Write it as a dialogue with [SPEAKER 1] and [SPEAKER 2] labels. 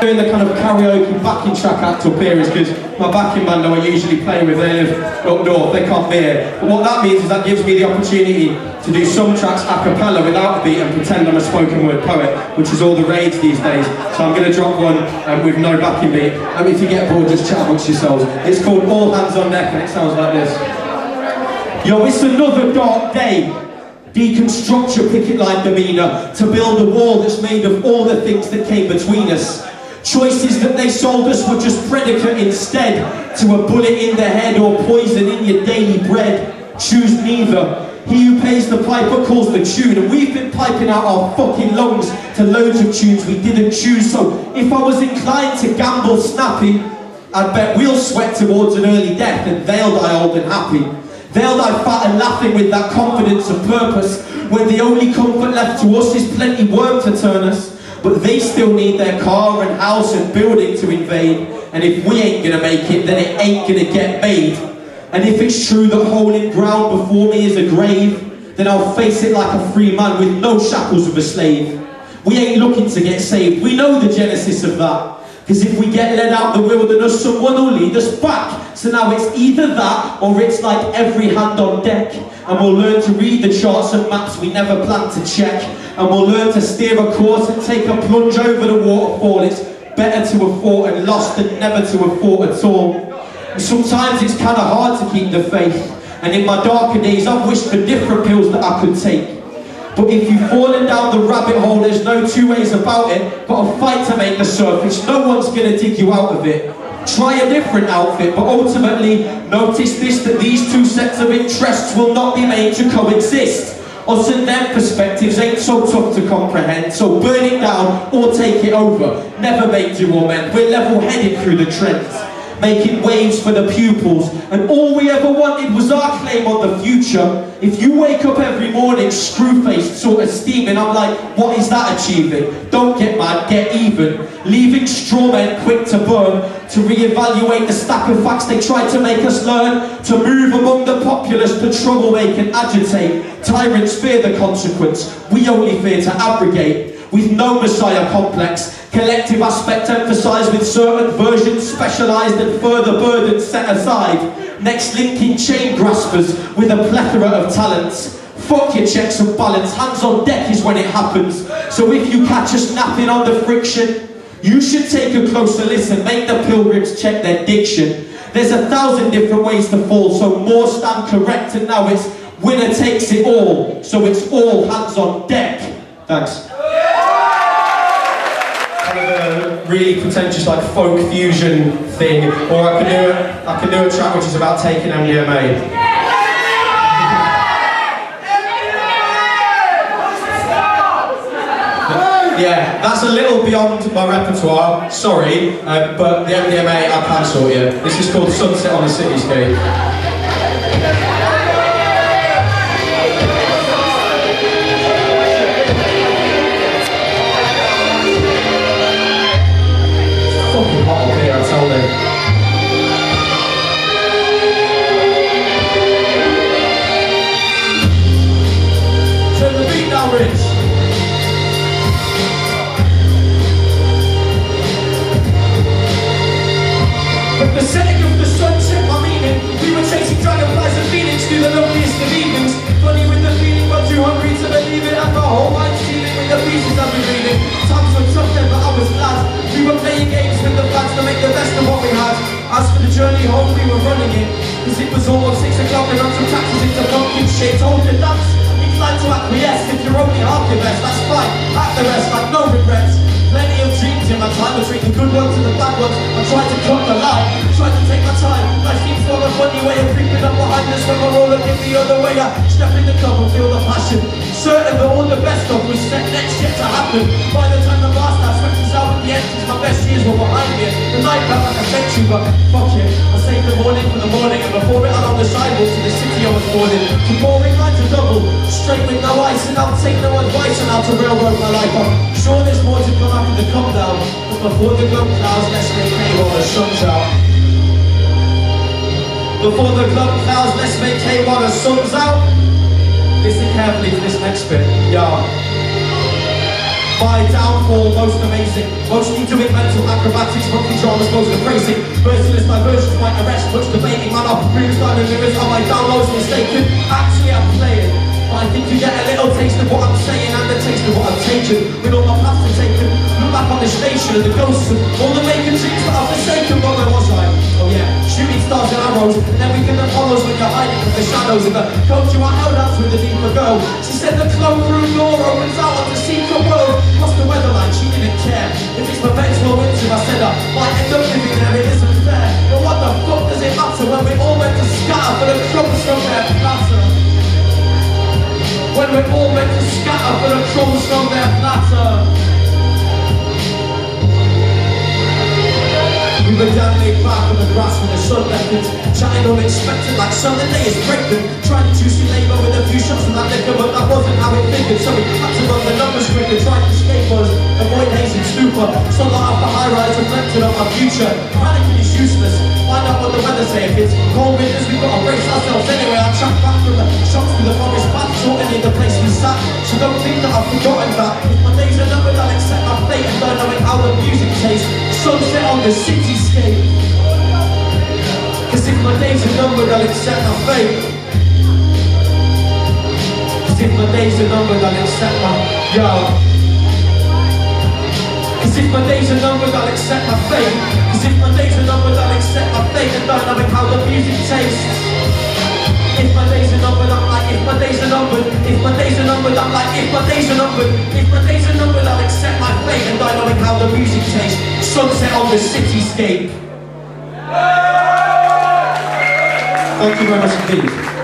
[SPEAKER 1] Doing the kind of karaoke backing track act up here is because my backing band who I usually play with, they live up north, they can't be here. But what that means is that gives me the opportunity to do some tracks a cappella without a beat and pretend I'm a spoken word poet, which is all the rage these days. So I'm going to drop one with no backing beat. And if you get bored, just chat amongst yourselves. It's called All Hands on Deck and it sounds like this. Yo, it's another dark day. Deconstruct your picket line demeanour to build a wall that's made of all the things that came between us. Choices that they sold us were just predicate instead to a bullet in the head or poison in your daily bread. Choose neither. He who pays the piper calls the tune, and we've been piping out our fucking lungs to loads of tunes we didn't choose. So if I was inclined to gamble snappy, I'd bet we'll sweat towards an early death and they'll die old and happy. They'll die fat and laughing with that confidence of purpose, when the only comfort left to us is plenty work to turn us. But they still need their car and house and building to invade. And if we ain't gonna make it, then it ain't gonna get made. And if it's true that holding ground before me is a grave, then I'll face it like a free man with no shackles of a slave. We ain't looking to get saved, we know the genesis of that. Because if we get led out the wilderness, someone will lead us back. So now it's either that, or it's like every hand on deck. And we'll learn to read the charts and maps we never planned to check. And we'll learn to steer a course and take a plunge over the waterfall. It's better to have fought and lost than never to have fought at all. And sometimes it's kind of hard to keep the faith. And in my darker days, I've wished for different pills that I could take. But if you've fallen down the rabbit hole, there's no two ways about it. Got to fight to make the surface, no one's gonna dig you out of it. Try a different outfit, but ultimately notice this, that these two sets of interests will not be made to coexist. Us and them perspectives ain't so tough to comprehend, so burn it down or take it over. Never make do or mend, we're level-headed through the trends, making waves for the pupils, and all we ever wanted was our claim on the future. If you wake up every morning screw-faced, sort of steaming, I'm like, what is that achieving? Don't get mad, get even. Leaving straw men quick to burn, to re-evaluate the stack of facts they try to make us learn, to move among the populace, to troublemaker and agitate. Tyrants fear the consequence, we only fear to abrogate. With no messiah complex, collective aspect emphasised with certain versions specialised and further burdens set aside. Next linking chain graspers with a plethora of talents. Fuck your checks and balance, hands on deck is when it happens. So if you catch us napping on the friction, you should take a closer listen, make the pilgrims check their diction. There's 1,000 different ways to fall, so more stand correct, and now it's winner takes it all. So it's all hands on deck. Thanks. A really pretentious like folk fusion thing, or I can do a track which is about taking MDMA. Yeah, that's a little beyond my repertoire, sorry, but the MDMA I can sort you. This is called Sunset on a Cityscape. Fucking hot up here, I tell you. Turn the beat down, Rich. With the setting of the sunset, my meaning, we were chasing dragonflies and phoenix through the loneliest of evenings. Funny with the feeling, but too hungry to believe it. And my whole mind's dealing with the pieces I've been reading. Times were tough then, but I was glad. We were playing games with the plans to make the best of what we had. As for the journey home, we were running it, cause it was almost 6 o'clock and on some taxis into pumpkin shit. Told you that's inclined to acquiesce. If you're only half your best, that's fine. At the rest, like no regrets. Plenty of dreams in my time between the good ones and the bad ones. I tried to cut the line, tried to take my time. Life seems to have a funny way of creeping up behind us. When we're all looking the other way, I step in the club and feel the passion. Certain that all the best stuff was set next yet to happen. By the time the last I swept us out at the entrance, my best years were behind me. The night felt like a century, but fuck it, I saved the morning for the morning. And before it, along the sidewalk to the city I was born in. To boring lines to double, straight with no ice, and I'll take no advice on how to railroad my life. I'm sure there's more to come after the come down, but before the glum clouds, let's make hay while the sun's out. Before the glum clouds, let's make hay while the sun's out. Listen carefully to this next bit, yeah. My downfall, most amazing. Mostly doing mental acrobatics, monkey dramas, goes to crazy. Merciless diversions might arrest, much debating. Man up, moves down the mirrors, are my downloads mistaken? Actually, I'm playing. But I think you get a little taste of what I'm saying and the taste of what I'm taking. With all my paths are taken, look back on the station and the ghosts of all the vacant dreams that I've forsaken. But where was I? Oh yeah, shooting stars and arrows, and everything that follows when you're hiding from the shadows. And the coach you are held out with a deeper girl. She said the cloakroom door opens out on the secret world. What's the weather like? She didn't care. If it's perpetual winter, I said I might end up living there. It isn't fair. But what the fuck does it matter when we all meant to scatter for the crumbs from their platter? When we're all meant to scatter for the crumbs from their platter. We were down laid back on the grass when the sun left it, chatting unexpected like Sunday day is pregnant. Trying to juicy labour with a few shots of that liquor, but that wasn't how it figured. So we had to run the numbers quicker, tried to escape us, avoid haze and stupor. Sunlight off the high rise reflected on our future. Panicking is useless, find out what the weather say. If it's cold winters, we've got to brace ourselves anyway. I track back from the shots through the forest path, sorting in the place we sat. So don't think that I've forgotten that. If my days are numbered, I'll accept my fate and don't knowing how the music tastes. Sunset on the cityscape. Cause if my days are numbered, I'll accept my fate. Cause if my days are numbered, I'll accept my yo. Cause if my days are numbered, I'll accept my fate. Cause if my days are numbered, I'll accept my fate and don't knowing how the music tastes. If my days are numbered, I'm like, if my days are numbered. If my days are numbered, I'm like, if my days are numbered. If my days are numbered, I'll accept my fate and die knowing how the music tastes. Sunset on the cityscape. Thank you very much indeed.